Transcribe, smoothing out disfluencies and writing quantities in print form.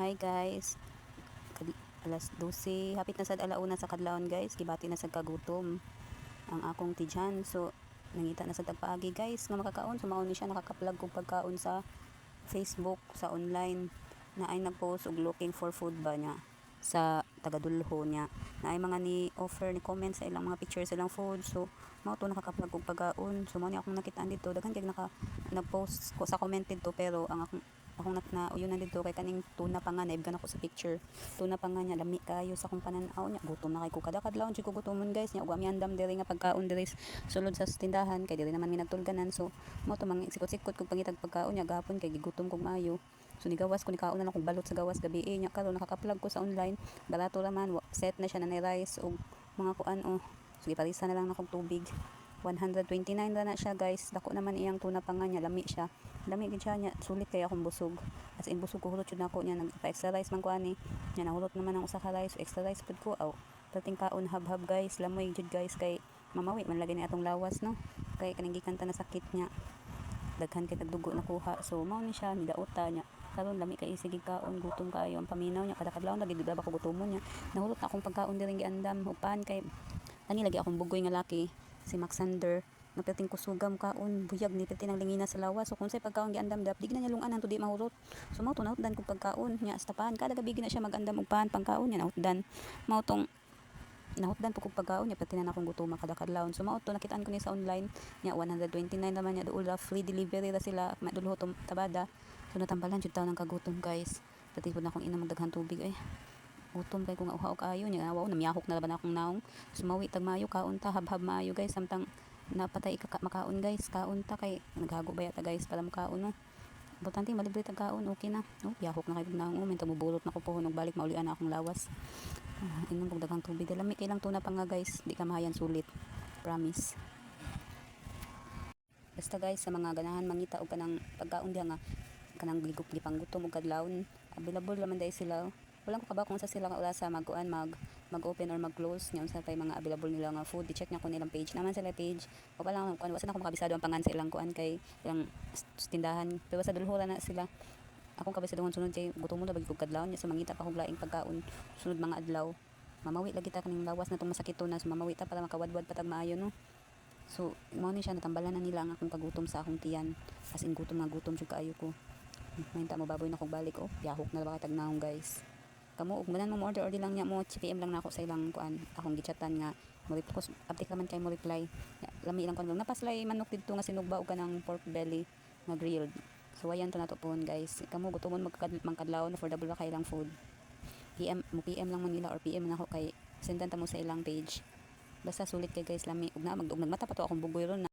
Hi guys, alas 12, hapit na sad alauna sa kadlawon guys, gibati na sad kagutom ang akong tidyan. So nangita na sa tagpaagi guys nga makakaon, so mao ni siya nakaka-plug kog pagkaon sa Facebook sa online na ay nagpost og looking for food ba niya sa tagadulho niya na ay mga ni offer ni comment sa ilang mga pictures sa ilang food. So mao to nakaka-plug og pagkaon, so mao ni akong nakitaan dito daghan kay nag-post ko sa commented to, pero ang akong uyunan dito kay kaning tuna pa nga naibgan ako sa picture. Tuna pa nga niya lami kayo sa akong pananaw niya, gutom na kay ko kada kadlawon jud ko gutomon guys niya, ug ami andam diri nga pagkaon diri sulod sa tindahan kay diri naman mi nagtulganan. So mo to mga sikot-sikot kog pangitag pagkaon niya gahapon kay gigutom kog maayo. So nigawas ko ni kaon na lang kog balot sa gawas gabi niya, karon nakaka-plug ko sa online, barato raman, set na siya na ni rice ug mga kuan so iparisa na lang na kog tubig. 129 na siya guys, dako naman iyang tuna pa nga niya, lami siya, lami gid siya niya, sulit kay akong busog, as in busog ko hulot jud nako niya, nagpa-extra rice man ko ani niya, nahulot naman ang usa ka rice, extra rice pud ko dating kaon hab-hab guys, lamoy jud guys kay mamawi man lagi ni atong lawas no, kay kaning gikan ta na sakit niya, daghan kay tagdugo nakuha. So mao ni siya nidaota niya karon lami kay sige kaon, gutom kayo ang paminaw niya, kada kadlaw lagi dudaba ko gutomon niya, nahulot na akong pagkaon diri giandam upan kay ani lagi akong bugoy nga laki si Maxander nga perting kusugam kaon, buyag ni perting ang lingina sa lawas. So kung say pagkaon giandam dap di na niya lunganan to di mahurot. So mao to nahutdan kog pagkaon niya sa tapahan, kada gabi na siya magandam og pan pangkaon niya, nahutdan mao tong nahutdan po kog pagkaon niya perting na akong gutuma kada kadlawon. So mao to nakitaan ko ni sa online niya, 129 naman niya, doon free delivery ra sila madulho to tabada. So natambalan jud taw ng kagutom guys, pati pud na akong inom daghan tubig ay gutom kay ko nga uhaw kayo niya, wow namiyahok na laban akong naong. Sumawi tag maayo kaon ta, hab-hab maayo guys, samtang napatay makaon guys, kaon ta kay naghago ba ta guys para makaon no. Importante malibre tag kaon, okay na. Yahok na kay naong minta mubulot na ko pohon og balik maulian na akong lawas. Inom kog daghang tubig, lami kay lang tuna pa nga guys, di ka mahayan sulit. Promise. Basta guys, sa mga ganahan mangita og kanang pagkaon diha nga kanang gipang gutom og kadlawon, available naman dai sila. Wala ko kaba kung sa sila sa mag-open or mag-close nya unsa tay mga available nila nga food. I-check na ko nilang page naman sila page, o lang kuan wasa na ko makabisado ang pangan sa ilang kuan kay ilang tindahan, pero sa dulhura na sila akong kabisado sunod kay gutom mo na bagi kog kadlawon nya, sa mangita pa kog laing pagkaon sunod mga adlaw, mamawi lagi ta kaning lawas na tong masakito na, so mamawi ta para makawadwad patag maayo no. So mo ni siya, natambalan na nila ang akong kagutom sa akong tiyan, as in gutom na gutom jud kaayo ko. Mahinta mo baboy na kog balik yahok na ba katag naong guys. Kamo ug manan mo order lang niya mo, PM lang nako sa ilang kuan, akong gichatan nga mo reply, update naman kay mo reply. Lami ilang kuan napaslay manok didto nga sinugba og kanang pork belly nga grilled. So ayan to nato pohon guys, kamo gutomon magkadlawon, affordable ra kay ilang food. PM lang mo nila or PM na ako kay sendan ta mo sa ilang page. Basta sulit kay guys, lami ug na magmata pa to akong bugoy ron na